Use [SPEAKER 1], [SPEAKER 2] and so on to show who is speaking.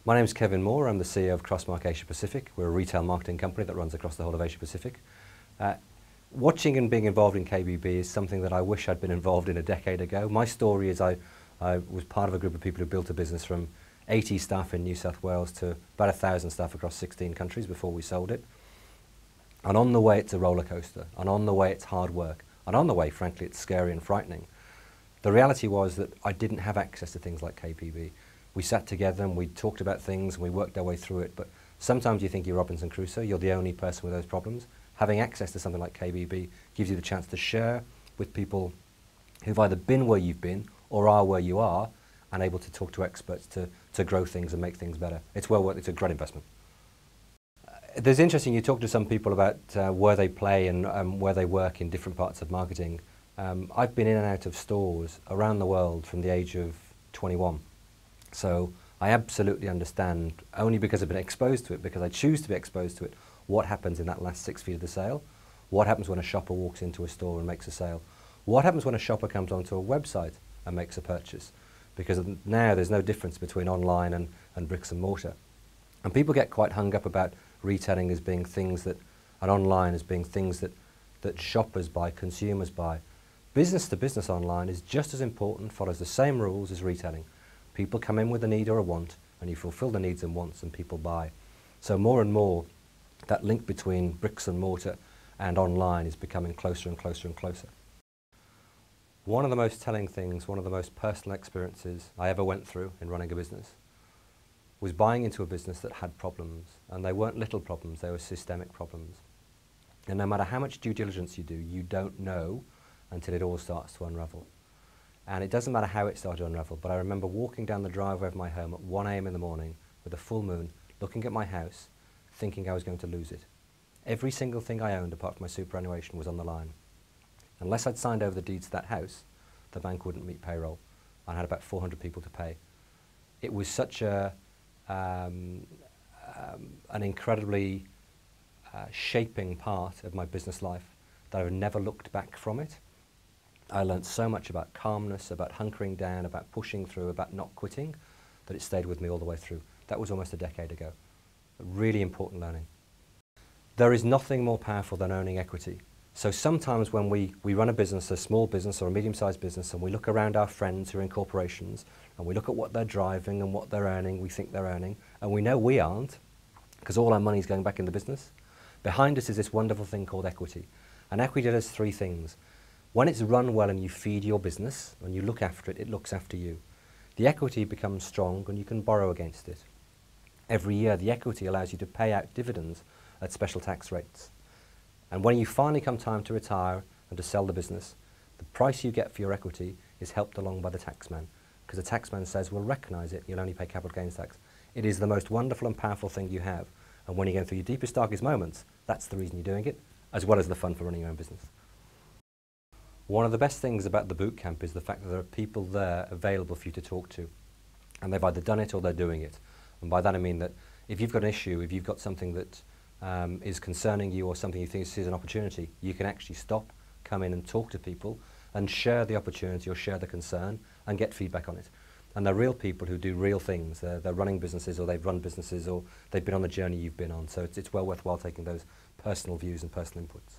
[SPEAKER 1] My name is Kevin Moore. I'm the CEO of Crossmark Asia Pacific. We're a retail marketing company that runs across the whole of Asia Pacific. Watching and being involved in KBB is something that I wish I'd been involved in a decade ago. My story is I was part of a group of people who built a business from 80 staff in New South Wales to about 1,000 staff across 16 countries before we sold it. And on the way it's a roller coaster, and on the way it's hard work, and on the way, frankly, it's scary and frightening. The reality was that I didn't have access to things like KBB. We sat together and we talked about things and we worked our way through it, but sometimes you think you're Robinson Crusoe, you're the only person with those problems. Having access to something like KBB gives you the chance to share with people who've either been where you've been or are where you are, and able to talk to experts to grow things and make things better. It's well worth it. It's a great investment. There's interesting, you talk to some people about where they play and where they work in different parts of marketing. I've been in and out of stores around the world from the age of 21. So I absolutely understand, only because I've been exposed to it, because I choose to be exposed to it, what happens in that last 6 feet of the sale. What happens when a shopper walks into a store and makes a sale. What happens when a shopper comes onto a website and makes a purchase. Because now there's no difference between online and bricks and mortar. And people get quite hung up about retailing as being things that, and online as being things that shoppers buy, consumers buy. Business to business online is just as important, follows the same rules as retailing. People come in with a need or a want, and you fulfill the needs and wants, and people buy. So more and more, that link between bricks and mortar and online is becoming closer and closer and closer. One of the most telling things, one of the most personal experiences I ever went through in running a business was buying into a business that had problems, and they weren't little problems, they were systemic problems. And no matter how much due diligence you do, you don't know until it all starts to unravel. And it doesn't matter how it started to unravel, but I remember walking down the driveway of my home at 1 a.m. in the morning with a full moon, looking at my house, thinking I was going to lose it. Every single thing I owned, apart from my superannuation, was on the line. Unless I'd signed over the deeds to that house, the bank wouldn't meet payroll. I had about 400 people to pay. It was such an incredibly shaping part of my business life that I've never looked back from it. I learned so much about calmness, about hunkering down, about pushing through, about not quitting, that it stayed with me all the way through. That was almost a decade ago. A really important learning. There is nothing more powerful than owning equity. So sometimes when we run a business, a small business or a medium-sized business, and we look around our friends who are in corporations, and we look at what they're driving and what they're earning, we think they're earning, and we know we aren't, because all our money is going back in the business. Behind us is this wonderful thing called equity. And equity does three things. When it's run well and you feed your business, and you look after it, it looks after you. The equity becomes strong and you can borrow against it. Every year the equity allows you to pay out dividends at special tax rates. And when you finally come time to retire and to sell the business, the price you get for your equity is helped along by the taxman, because the taxman says, we'll recognise it, you'll only pay capital gains tax. It is the most wonderful and powerful thing you have. And when you're going through your deepest, darkest moments, that's the reason you're doing it, as well as the fun for running your own business. One of the best things about the boot camp is the fact that there are people there available for you to talk to. And they've either done it or they're doing it. And by that I mean that if you've got an issue, if you've got something that is concerning you or something you think is an opportunity, you can actually stop, come in and talk to people and share the opportunity or share the concern and get feedback on it. And they're real people who do real things. They're running businesses, or they've run businesses, or they've been on the journey you've been on. So it's well worthwhile taking those personal views and personal inputs.